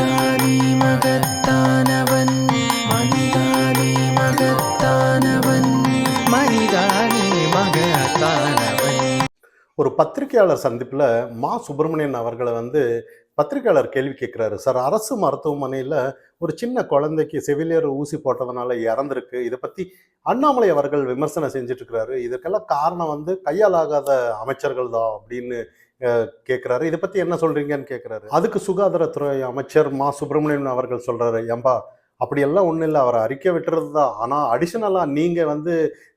மனிதானே மகத்தானவன், மனிதானே மகத்தானவன், மனிதானே மகத்தானவன். ஒரு பத்திரிகையாளர் சந்திப்பில் சுப்பிரமணியன் அவர்களை பத்திரிகையாளர் கேள்வி கேட்குறாரு. சார், அரசு மருத்துவமனையில் ஒரு சின்ன குழந்தைக்கு செவிலியர் ஊசி போட்டதுனால இறந்துருக்கு. இதை பற்றி அண்ணாமலை அவர்கள் விமர்சனம் செஞ்சுட்டு இருக்கிறாரு. இதற்கெல்லாம் காரணம் கையாலாகாத அமைச்சர்கள் தான் அப்படின்னு கேட்குறாரு. இதை பற்றி என்ன சொல்றீங்கன்னு கேட்குறாரு. அதுக்கு சுகாதாரத்துறை அமைச்சர் சுப்பிரமணியன் அவர்கள் சொல்றாரு, ஏம்பா அப்படியெல்லாம் ஒன்றும் இல்லை, அவரை அறிக்கை விட்டுறது தான். ஆனால் அடிஷனலாக நீங்கள்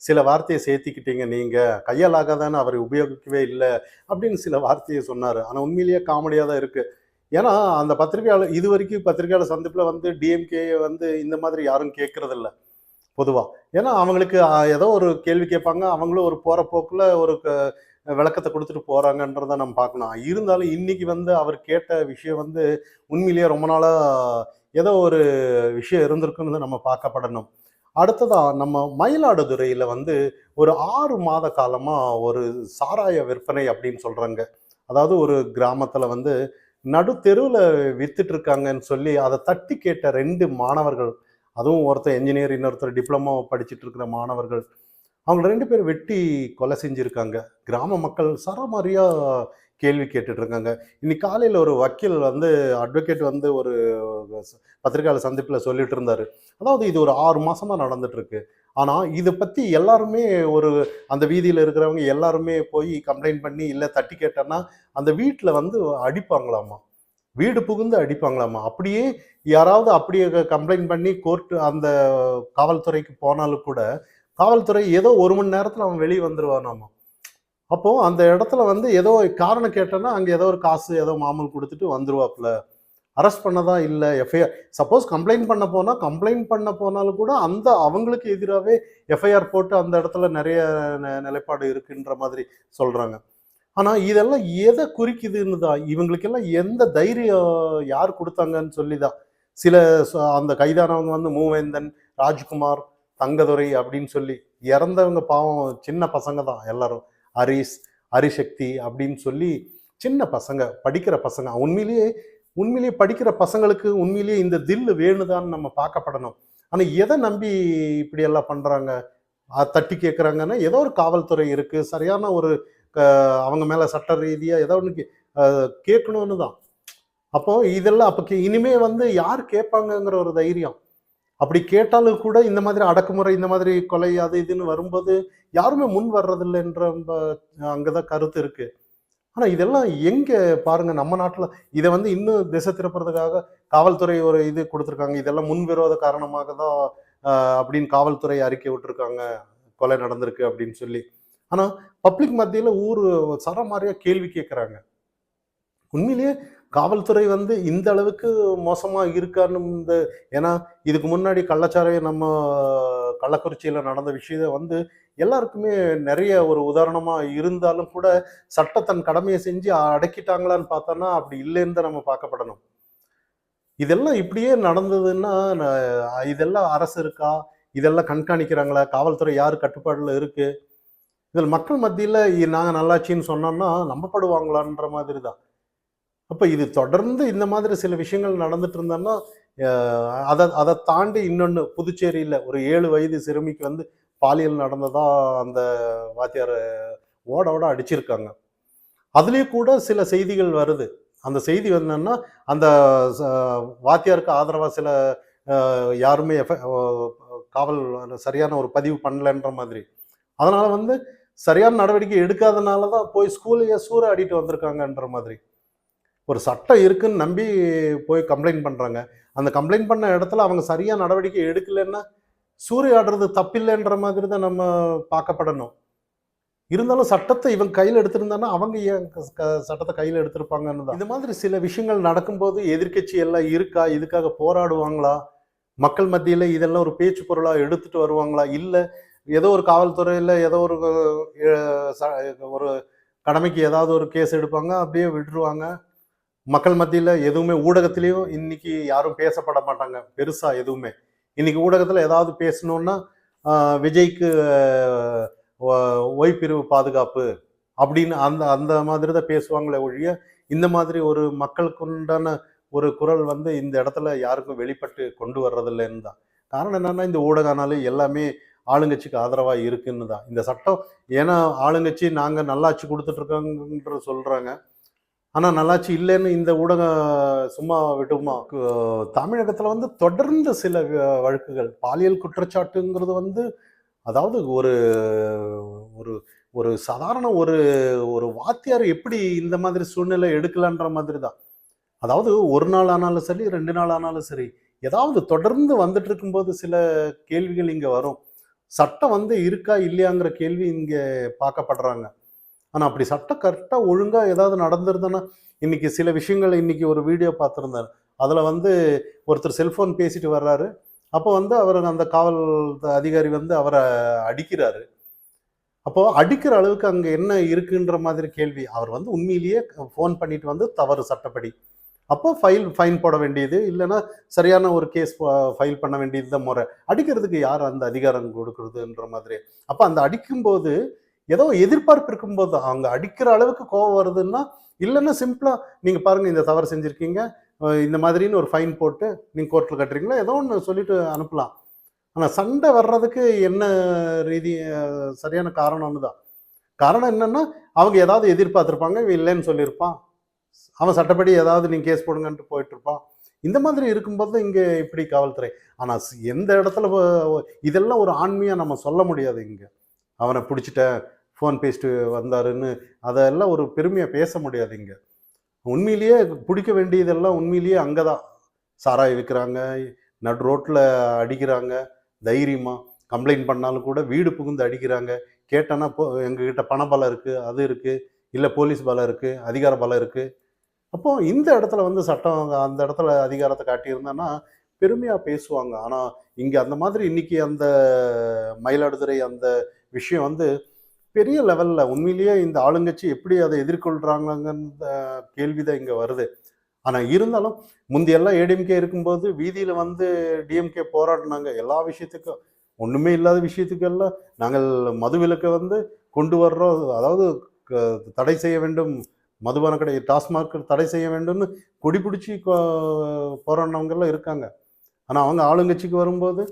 சில வார்த்தையை சேர்த்திக்கிட்டீங்க, நீங்கள் கையாலாகாதான்னு அவரை உபயோகிக்கவே இல்லை அப்படின்னு சில வார்த்தையை சொன்னார். ஆனால் உண்மையிலேயே காமெடியாக தான் இருக்குது. ஏன்னா அந்த பத்திரிகையாளர் இது வரைக்கும் பத்திரிகையாளர் சந்திப்பில் டிஎம்கே இந்த மாதிரி யாரும் கேட்கறதில்ல பொதுவாக. ஏன்னா அவங்களுக்கு ஏதோ ஒரு கேள்வி கேட்பாங்க, அவங்களும் ஒரு போகிற போக்கில் ஒரு விளக்கத்தை கொடுத்துட்டு போகிறாங்கன்றதை நம்ம பார்க்கணும். இருந்தாலும் இன்னைக்கு அவர் கேட்ட விஷயம் உண்மையிலேயே ரொம்ப நாளாக ஏதோ ஒரு விஷயம் இருந்திருக்குன்னு நம்ம பார்க்கப்படணும். அடுத்ததாக நம்ம மயிலாடுதுறையில் ஒரு 6 மாத காலமாக ஒரு சாராய விற்பனை அப்படின்னு சொல்கிறாங்க. அதாவது ஒரு கிராமத்தில் நடு தெருவில் வித்துட்டு இருக்காங்கன்னு சொல்லி அதை தட்டி கேட்ட 2 மாணவர்கள், அதுவும் ஒருத்தர் என்ஜினியர், இன்னொருத்தர் டிப்ளமோ படிச்சுட்டு இருக்கிற மாணவர்கள், அவங்க 2 பேர் வெட்டி கொலை செஞ்சுருக்காங்க. கிராம மக்கள் சரமாரியா கேள்வி கேட்டுட்டு இருக்காங்க. இன்னைக்கு காலையில் ஒரு வக்கீல் அட்வொகேட் ஒரு பத்திரிகையாளர் சந்திப்பில் சொல்லிட்டு இருந்தாரு. அதாவது இது ஒரு 6 மாசமா நடந்துட்டு இருக்கு. ஆனால் இதை பற்றி எல்லாருமே அந்த வீதியில் இருக்கிறவங்க எல்லாருமே போய் கம்ப்ளைண்ட் பண்ணி இல்லை தட்டி கேட்டோன்னா அந்த வீட்டில் அடிப்பாங்களாமா, வீடு புகுந்து அடிப்பாங்களாமா. அப்படியே யாராவது அப்படியே கம்ப்ளைண்ட் பண்ணி கோர்ட்டு அந்த காவல்துறைக்கு போனாலும் கூட காவல்துறை ஏதோ 1 மணி நேரத்தில் அவன் வெளியே வந்துடுவானாமா. அப்போது அந்த இடத்துல ஏதோ காரணம் கேட்டோன்னா அங்கே ஏதோ ஒரு காசு ஏதோ மாமூல் கொடுத்துட்டு வந்துருவாப்புல. அரெஸ்ட் பண்ணதான் இல்லை, எஃப்ஐஆர் சப்போஸ் கம்ப்ளைண்ட் பண்ண போனாலும் கூட அந்த அவங்களுக்கு எதிராகவே எஃப்ஐஆர் போட்டு அந்த இடத்துல நிறைய நிலைப்பாடு இருக்குன்ற மாதிரி சொல்கிறாங்க. ஆனால் இதெல்லாம் எதை குறிக்குதுன்னு தான், இவங்களுக்கெல்லாம் எந்த தைரியம் யார் கொடுத்தாங்கன்னு சொல்லி தான் சில அந்த கைதானவங்க மூவேந்தன், ராஜ்குமார், தங்கதுரை அப்படின்னு சொல்லி இறந்தவங்க பாவம் சின்ன பசங்க தான் எல்லாரும். ஹரிசக்தி அப்படின்னு சொல்லி சின்ன பசங்க, படிக்கிற பசங்க. உண்மையிலேயே படிக்கிற பசங்களுக்கு உண்மையிலேயே இந்த தில்லு வேணுதான்னு நம்ம பார்க்கப்படணும். ஆனால் எதை நம்பி இப்படியெல்லாம் பண்ணுறாங்க, தட்டி கேட்குறாங்கன்னா ஏதோ ஒரு காவல்துறை இருக்குது, சரியான ஒரு அவங்க மேலே சட்ட ரீதியாக ஏதோ ஒன்று கேட்கணும்னு தான். அப்போ இதெல்லாம் அப்போ இனிமே யார் கேட்பாங்கங்கிற ஒரு தைரியம். அப்படி கேட்டாலும் கூட இந்த மாதிரி அடக்குமுறை, இந்த மாதிரி கொலை அது இதுன்னு வரும்போது யாருமே முன் வர்றதில்லைன்ற அங்கதான் கருத்து இருக்கு. ஆனா இதெல்லாம் எங்க பாருங்க, நம்ம நாட்டுல இதை இன்னும் திசை திருப்புறதுக்காக காவல்துறை ஒரு இது கொடுத்துருக்காங்க. இதெல்லாம் முன்விரோத காரணமாக தான் அப்படின்னு காவல்துறை அறிக்கை விட்டுருக்காங்க, கொலை நடந்திருக்கு அப்படின்னு சொல்லி. ஆனா பப்ளிக் மத்தியில சரமாரியா கேள்வி கேட்குறாங்க. உண்மையிலேயே காவல்துறை இந்த அளவுக்கு மோசமா இருக்கான்னு ஏன்னா இதுக்கு முன்னாடி கள்ளச்சாராயம் நம்ம கள்ளக்குறிச்சியில நடந்த விஷயம் எல்லாருக்குமே நிறைய ஒரு உதாரணமா இருந்தாலும் கூட சட்டத்தன் கடமையை செஞ்சு அடக்கிட்டாங்களான்னு பார்த்தோன்னா அப்படி இல்லைன்னு தான் நம்ம பார்க்கப்படணும். இதெல்லாம் இப்படியே நடந்ததுன்னா இதெல்லாம் அரசு இருக்கா, இதெல்லாம் கண்காணிக்கிறாங்களா, காவல்துறை யார் கட்டுப்பாடுல இருக்கு, இதில் மக்கள் மத்தியில நாங்க நல்லாச்சின்னு சொன்னோம்னா நம்பப்படுவாங்களான்ற மாதிரி தான். அப்போ இது தொடர்ந்து இந்த மாதிரி சில விஷயங்கள் நடந்துட்டு இருந்தோம்னா அதை தாண்டி இன்னொன்று, புதுச்சேரியில் ஒரு 7 வயது சிறுமிக்கு பாலியல் நடந்ததா அந்த வாத்தியார் ஓட அடிச்சிருக்காங்க. அதுலேயே கூட சில செய்திகள் வருது. அந்த செய்தி என்னன்னா அந்த வாத்தியாருக்கு ஆதரவாக சில யாருமே காவல் சரியான ஒரு பதிவு பண்ணலன்ற மாதிரி. அதனால சரியான நடவடிக்கை எடுக்காதனால தான் போய் ஸ்கூலையே சூறையாடிட்டு வந்திருக்காங்கன்ற மாதிரி. ஒரு சட்டம் இருக்குன்னு நம்பி போய் கம்ப்ளைண்ட் பண்ணுறாங்க. அந்த கம்ப்ளைண்ட் பண்ண இடத்துல அவங்க சரியாக நடவடிக்கை எடுக்கலைன்னா சூறையாடுறது தப்பில்லைன்ற மாதிரி தான் நம்ம பார்க்கப்படணும். இருந்தாலும் சட்டத்தை இவங்க கையில் எடுத்திருந்தாங்கன்னா அவங்க ஏன் சட்டத்தை கையில் எடுத்திருப்பாங்கன்னு தான். இந்த மாதிரி சில விஷயங்கள் நடக்கும்போது எதிர்கட்சி எல்லாம் இருக்கா, இதுக்காக போராடுவாங்களா, மக்கள் மத்தியில் இதெல்லாம் ஒரு பேச்சு பொருளாக எடுத்துட்டு வருவாங்களா, இல்லை ஏதோ ஒரு காவல்துறையில் ஏதோ ஒரு கடமைக்கு ஏதாவது ஒரு கேஸ் எடுப்பாங்க, அப்படியே விட்டுருவாங்க. மக்கள் மத்தியில் எதுவுமே ஊடகத்திலையும் இன்னைக்கு யாரும் பேசப்பட மாட்டாங்க பெருசா எதுவுமே. இன்னைக்கு ஊடகத்தில் ஏதாவது பேசணும்னா விஜய்க்கு ஓய்பிரிவு பாதுகாப்பு அப்படின்னு அந்த அந்த மாதிரி தான் பேசுவாங்களே ஒழிய இந்த மாதிரி ஒரு மக்களுக்கு உண்டான ஒரு குரல் வந்து இந்த இடத்துல யாருக்கும் வெளிப்பட்டு கொண்டு வர்றதில்லைன்னு தான். காரணம் என்னன்னா, இந்த ஊடகம்னாலே எல்லாமே ஆளுங்கட்சிக்கு ஆதரவா இருக்குன்னு தான். இந்த சட்டம் ஏன்னா ஆளுங்கட்சி நாங்க நல்லாட்சி குடுத்துட்டு இருக்கோங்கன்ற சொல்றாங்க. ஆனா நல்லாட்சி இல்லைன்னு இந்த ஊடகம் சும்மா விடுமா? தமிழகத்துல வந்து தொடர்ந்து சில வழக்குகள் பாலியல் குற்றச்சாட்டுங்கிறது வந்து அதாவது ஒரு ஒரு ஒரு சாதாரண ஒரு ஒரு வாத்தியார் எப்படி இந்த மாதிரி சூழ்நிலை எடுக்கலான்ற மாதிரி தான். அதாவது 1 நாள் ஆனாலும் சரி, 2 நாள் ஆனாலும் சரி, ஏதாவது தொடர்ந்து வந்துட்டு இருக்கும்போது சில கேள்விகள் இங்க வரும். சட்டம் வந்து இருக்கா, இல்லையாங்கிற கேள்வி இங்க பார்க்கப்படுறாங்க. ஆனா அப்படி சட்டம் கரெக்ட்டா ஒழுங்கா ஏதாவது நடந்திருந்ததுன்னா, இன்னைக்கு சில விஷயங்கள் இன்னைக்கு ஒரு வீடியோ பார்த்திருந்தேன். அதுல வந்து ஒருத்தர் செல்ஃபோன் பேசிட்டு வர்றாரு. அப்போ வந்து அவரு அந்த காவல் அதிகாரி வந்து அவர அடிக்கிறாரு. அப்போ அடிக்கிற அளவுக்கு அங்க என்ன இருக்குன்ற மாதிரி கேள்வி. அவர் வந்து உண்மையிலேயே ஃபோன் பண்ணிட்டு வந்து தவறு சட்டப்படி. அப்போ ஃபைன் போட வேண்டியது. இல்லன்னா சரியான ஒரு கேஸ் ஃபைல் பண்ண வேண்டியது தான் முறை. அடிக்கிறதுக்கு யார் அந்த அதிகாரம் குடுக்குறதுன்ற மாதிரி. அப்ப அந்த அடிக்கும்போது, ஏதோ எதிர்பார்ப்பு இருக்கும்போது, அவங்க அடிக்கிற அளவுக்கு கோவம் வருதுன்னா, இல்லன்னா சிம்பிளா நீங்க பாருங்க இந்த தவறு செஞ்சிருக்கீங்க. இந்த மாதிரின்னு ஒரு ஃபைன் போட்டு நீங்க கோர்ட்ல கட்டுறீங்களா? ஏதோ ஒண்ணு சொல்லிட்டு அனுப்பலாம். ஆனா சண்டை வர்றதுக்கு என்ன ரீதி சரியான காரணம்னு தான். காரணம் என்னன்னா, அவங்க ஏதாவது எதிர்பார்த்திருப்பாங்க. இவன் இல்லைன்னு சொல்லியிருப்பான். அவன் சட்டப்படி ஏதாவது நீங்க கேஸ் போடுங்கன்ட்டு போயிட்டுருப்பான். இந்த மாதிரி இருக்கும்போது இங்க இப்படி காவல்துறை. ஆனா எந்த இடத்துல இதெல்லாம் ஒரு ஆண்மையா நம்ம சொல்ல முடியாது இங்க. அவன புடிச்சுட்டேன், ஃபோன் பேசிட்டு வந்தாருன்னு, அதெல்லாம் ஒரு பெருமையா பேச முடியாது இங்க. உண்மையிலேயே புடிக்க வேண்டியதெல்லாம் உண்மையிலேயே அங்க தான். சாராயம் விக்கிறாங்க, நடு ரோட்ல அடிக்கிறாங்க, தைரியமா. கம்ப்ளைண்ட் பண்ணாலும் கூட வீடு புகுந்து அடிக்கிறாங்க. கேட்டோன்னா, எங்ககிட்ட பணபலம் இருக்கு, அது இருக்கு, இல்ல போலீஸ் பலம் இருக்கு, அதிகார பலம் இருக்கு. அப்போ இந்த இடத்துல வந்து சட்டம் அந்த இடத்துல அதிகாரத்த காட்டியிருந்தான்னா, பெருமையா பேசுவாங்க. ஆனா, இங்க அந்த மாதிரி இன்னைக்கு அந்த மயிலாடுதுறை அந்த விஷயம் வந்து பெரிய லெவல்ல உண்மையிலேயே இந்த ஆளுங்கட்சி எப்படி அதை எதிர்கொள்றாங்கங்கிற கேள்வி தான் இங்க வருது. ஆனா இருந்தாலும் முந்தியெல்லாம் ஏடிஎம்கே இருக்கும்போது வீதியில வந்து டிஎம்கே போராடினாங்க. எல்லா விஷயத்துக்கும். ஒண்ணுமே இல்லாத விஷயத்துக்கெல்லாம் நாங்கள் மதுவிலக்க வந்து கொண்டு வர்றோம். அதாவது தடை செய்ய வேண்டும். மதுபான கடை டாஸ்மாக் தடை செய்ய வேண்டும்னு கொடி பிடிச்சி போராடினவங்கெல்லாம் இருக்காங்க. ஆனா அவங்க ஆளுங்கட்சிக்கு வரும்போது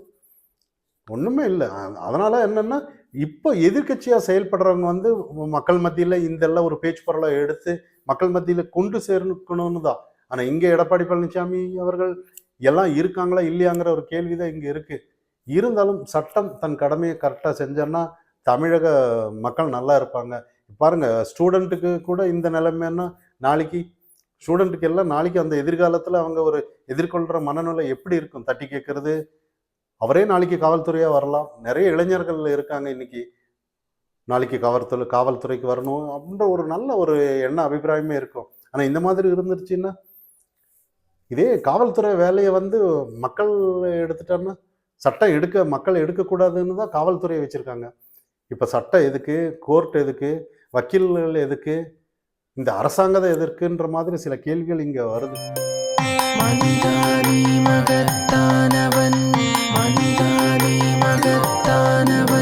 ஒண்ணுமே இல்ல. அதனால என்னன்னா, இப்போ எதிர்க்கட்சியா செயல்படுறவங்க வந்து மக்கள் மத்தியில இதெல்லாம் ஒரு பேச்சு பொருளா எடுத்து மக்கள் மத்தியில கொண்டு சேர்க்கணும்னு தான். ஆனா இங்க எடப்பாடி பழனிசாமி அவர்கள் எல்லாம் இருக்காங்களா இல்லையாங்கிற ஒரு கேள்விதான் இங்க இருக்கு. இருந்தாலும் சட்டம் தன் கடமையை கரெக்டா செஞ்சோன்னா தமிழக மக்கள் நல்லா இருப்பாங்க. பாருங்க ஸ்டூடெண்ட்டுக்கு கூட இந்த நிலைமைன்னா நாளைக்கு ஸ்டூடெண்ட்டுக்கு எல்லாம் நாளைக்கு அந்த எதிர்காலத்துல அவங்க ஒரு எதிர்கொள்ற மனநிலை எப்படி இருக்கும்? தட்டி கேட்கறது, அவரே நாளைக்கு காவல்துறையா வரலாம். நிறைய இளைஞர்கள் இருக்காங்க இன்னைக்கு. நாளைக்கு காவல்துறைக்கு வரணும் அப்படின்ற ஒரு நல்ல ஒரு எண்ண அபிப்பிராயமே இருக்கும். ஆனா இந்த மாதிரி இருந்துருச்சுன்னா, இதே காவல்துறை வேலையை வந்து மக்கள் எடுத்துட்டான்னா, சட்டம் மக்கள் எடுக்கக்கூடாதுன்னு தான் காவல்துறையை வச்சிருக்காங்க. இப்ப சட்டம் எதுக்கு? கோர்ட் எதுக்கு? வக்கீல்கள் எதுக்கு? இந்த அரசாங்கம் எதற்குன்ற மாதிரி சில கேள்விகள் இங்க வருது. மனிதானி மகத்தானவன் மனிதானி மகத்தானவன்